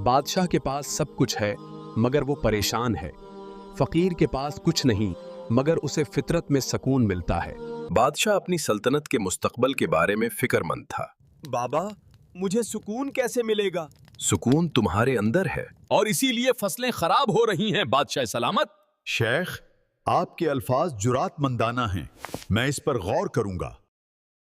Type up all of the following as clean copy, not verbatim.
بادشاہ کے پاس سب کچھ ہے مگر وہ پریشان ہے، فقیر کے پاس کچھ نہیں مگر اسے فطرت میں سکون ملتا ہے۔ بادشاہ اپنی سلطنت کے مستقبل کے بارے میں فکر مند تھا۔ بابا، مجھے سکون کیسے ملے گا؟ سکون تمہارے اندر ہے، اور اسی لیے فصلیں خراب ہو رہی ہیں بادشاہ سلامت۔ شیخ، آپ کے الفاظ جرات مندانہ ہیں، میں اس پر غور کروں گا۔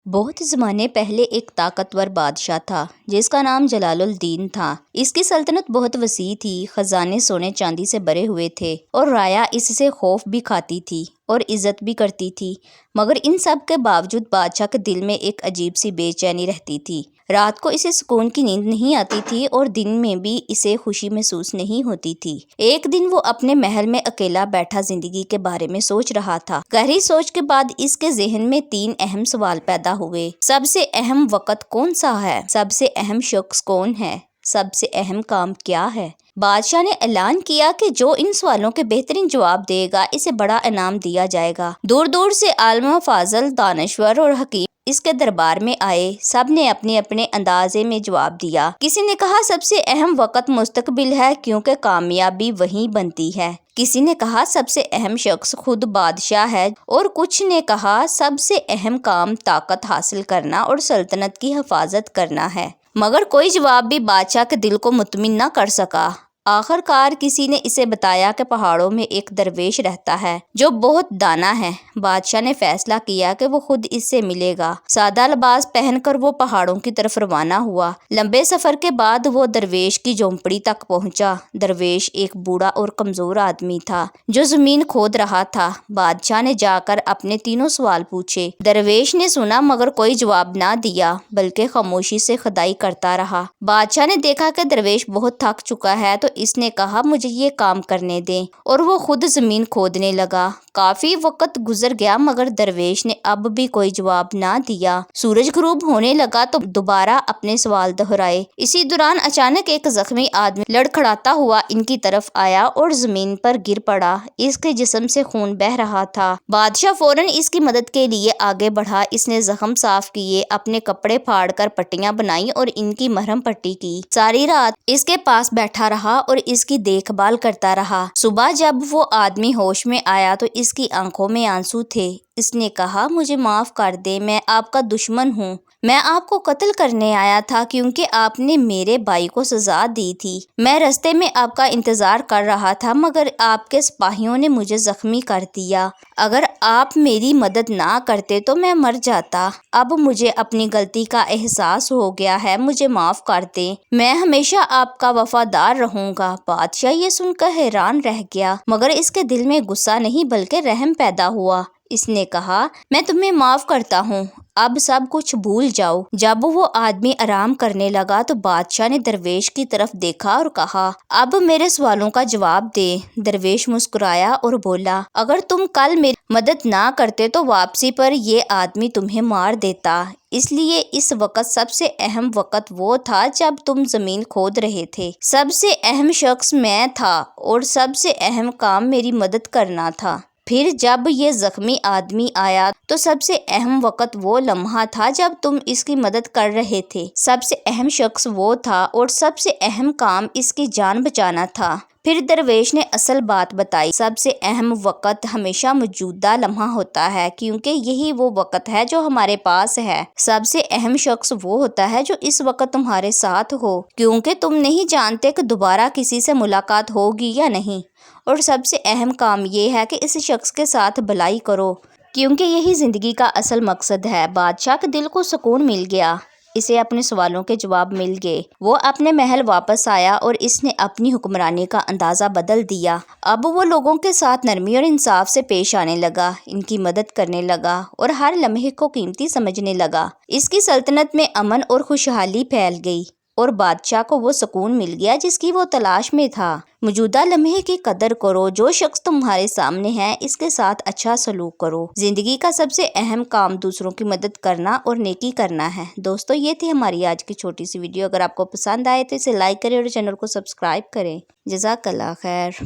بہت زمانے پہلے ایک طاقتور بادشاہ تھا جس کا نام جلال الدین تھا۔ اس کی سلطنت بہت وسیع تھی، خزانے سونے چاندی سے بھرے ہوئے تھے اور رعایا اس سے خوف بھی کھاتی تھی اور عزت بھی کرتی تھی، مگر ان سب کے باوجود بادشاہ کے دل میں ایک عجیب سی بے چینی رہتی تھی۔ رات کو اسے سکون کی نیند نہیں آتی تھی اور دن میں بھی اسے خوشی محسوس نہیں ہوتی تھی۔ ایک دن وہ اپنے محل میں اکیلا بیٹھا زندگی کے بارے میں سوچ رہا تھا۔ گہری سوچ کے بعد اس کے ذہن میں 3 اہم سوال پیدا ہوئے۔ سب سے اہم وقت کون سا ہے؟ سب سے اہم شخص کون ہے؟ سب سے اہم کام کیا ہے؟ بادشاہ نے اعلان کیا کہ جو ان سوالوں کے بہترین جواب دے گا اسے بڑا انعام دیا جائے گا۔ دور دور سے عالم فاضل، دانشور اور حکیم اس کے دربار میں آئے۔ سب نے اپنے اپنے اندازے میں جواب دیا۔ کسی نے کہا سب سے اہم وقت مستقبل ہے کیونکہ کامیابی وہیں بنتی ہے۔ کسی نے کہا سب سے اہم شخص خود بادشاہ ہے، اور کچھ نے کہا سب سے اہم کام طاقت حاصل کرنا اور سلطنت کی حفاظت کرنا ہے، مگر کوئی جواب بھی بادشاہ کے دل کو مطمئن نہ کر سکا۔ آخر کار کسی نے اسے بتایا کہ پہاڑوں میں ایک درویش رہتا ہے جو بہت دانا ہے۔ بادشاہ نے فیصلہ کیا کہ وہ خود اس سے ملے گا۔ سادہ لباس پہن کر وہ پہاڑوں کی طرف روانہ ہوا۔ لمبے سفر کے بعد وہ درویش کی جھونپڑی تک پہنچا۔ درویش ایک بوڑھا اور کمزور آدمی تھا جو زمین کھود رہا تھا۔ بادشاہ نے جا کر اپنے 3 سوال پوچھے۔ درویش نے سنا مگر کوئی جواب نہ دیا بلکہ خاموشی سے کھدائی کرتا رہا۔ بادشاہ نے دیکھا کہ درویش بہت تھک چکا ہے تو اس نے کہا مجھے یہ کام کرنے دیں، اور وہ خود زمین کھودنے لگا۔ کافی وقت گزر گیا مگر درویش نے اب بھی کوئی جواب نہ دیا۔ سورج غروب ہونے لگا تو دوبارہ اپنے سوال دہرائے۔ اسی دوران اچانک ایک زخمی آدمی لڑکھڑاتا ہوا ان کی طرف آیا اور زمین پر گر پڑا۔ اس کے جسم سے خون بہہ رہا تھا۔ بادشاہ فوراً اس کی مدد کے لیے آگے بڑھا۔ اس نے زخم صاف کیے، اپنے کپڑے پھاڑ کر پٹیاں بنائیں اور ان کی مرہم پٹی کی۔ ساری رات اس کے پاس بیٹھا رہا اور اس کی دیکھ بھال کرتا رہا۔ صبح جب وہ آدمی ہوش میں آیا تو اس کی آنکھوں میں آنسو تھے۔ اس نے کہا مجھے معاف کر دیں، میں آپ کا دشمن ہوں۔ میں آپ کو قتل کرنے آیا تھا کیونکہ آپ نے میرے بھائی کو سزا دی تھی۔ میں رستے میں آپ کا انتظار کر رہا تھا مگر آپ کے سپاہیوں نے مجھے زخمی کر دیا۔ اگر آپ میری مدد نہ کرتے تو میں مر جاتا۔ اب مجھے اپنی غلطی کا احساس ہو گیا ہے، مجھے معاف کر دیں، میں ہمیشہ آپ کا وفادار رہوں گا۔ بادشاہ یہ سن کر حیران رہ گیا مگر اس کے دل میں غصہ نہیں بلکہ رحم پیدا ہوا۔ اس نے کہا میں تمہیں معاف کرتا ہوں، اب سب کچھ بھول جاؤ۔ جب وہ آدمی آرام کرنے لگا تو بادشاہ نے درویش کی طرف دیکھا اور کہا اب میرے سوالوں کا جواب دے۔ درویش مسکرایا اور بولا اگر تم کل میری مدد نہ کرتے تو واپسی پر یہ آدمی تمہیں مار دیتا، اس لیے اس وقت سب سے اہم وقت وہ تھا جب تم زمین کھود رہے تھے۔ سب سے اہم شخص میں تھا اور سب سے اہم کام میری مدد کرنا تھا۔ پھر جب یہ زخمی آدمی آیا تو سب سے اہم وقت وہ لمحہ تھا جب تم اس کی مدد کر رہے تھے۔ سب سے اہم شخص وہ تھا اور سب سے اہم کام اس کی جان بچانا تھا۔ پھر درویش نے اصل بات بتائی، سب سے اہم وقت ہمیشہ موجودہ لمحہ ہوتا ہے کیونکہ یہی وہ وقت ہے جو ہمارے پاس ہے۔ سب سے اہم شخص وہ ہوتا ہے جو اس وقت تمہارے ساتھ ہو کیونکہ تم نہیں جانتے کہ دوبارہ کسی سے ملاقات ہوگی یا نہیں، اور سب سے اہم کام یہ ہے کہ اس شخص کے ساتھ بھلائی کرو کیونکہ یہی زندگی کا اصل مقصد ہے۔ بادشاہ کے دل کو سکون مل گیا، اسے اپنے سوالوں کے جواب مل گئے۔ وہ اپنے محل واپس آیا اور اس نے اپنی حکمرانی کا اندازہ بدل دیا۔ اب وہ لوگوں کے ساتھ نرمی اور انصاف سے پیش آنے لگا، ان کی مدد کرنے لگا اور ہر لمحے کو قیمتی سمجھنے لگا۔ اس کی سلطنت میں امن اور خوشحالی پھیل گئی اور بادشاہ کو وہ سکون مل گیا جس کی وہ تلاش میں تھا۔ موجودہ لمحے کی قدر کرو، جو شخص تمہارے سامنے ہے اس کے ساتھ اچھا سلوک کرو۔ زندگی کا سب سے اہم کام دوسروں کی مدد کرنا اور نیکی کرنا ہے۔ دوستو یہ تھی ہماری آج کی چھوٹی سی ویڈیو۔ اگر آپ کو پسند آئے تو اسے لائک کریں اور چینل کو سبسکرائب کریں۔ جزاک اللہ خیر۔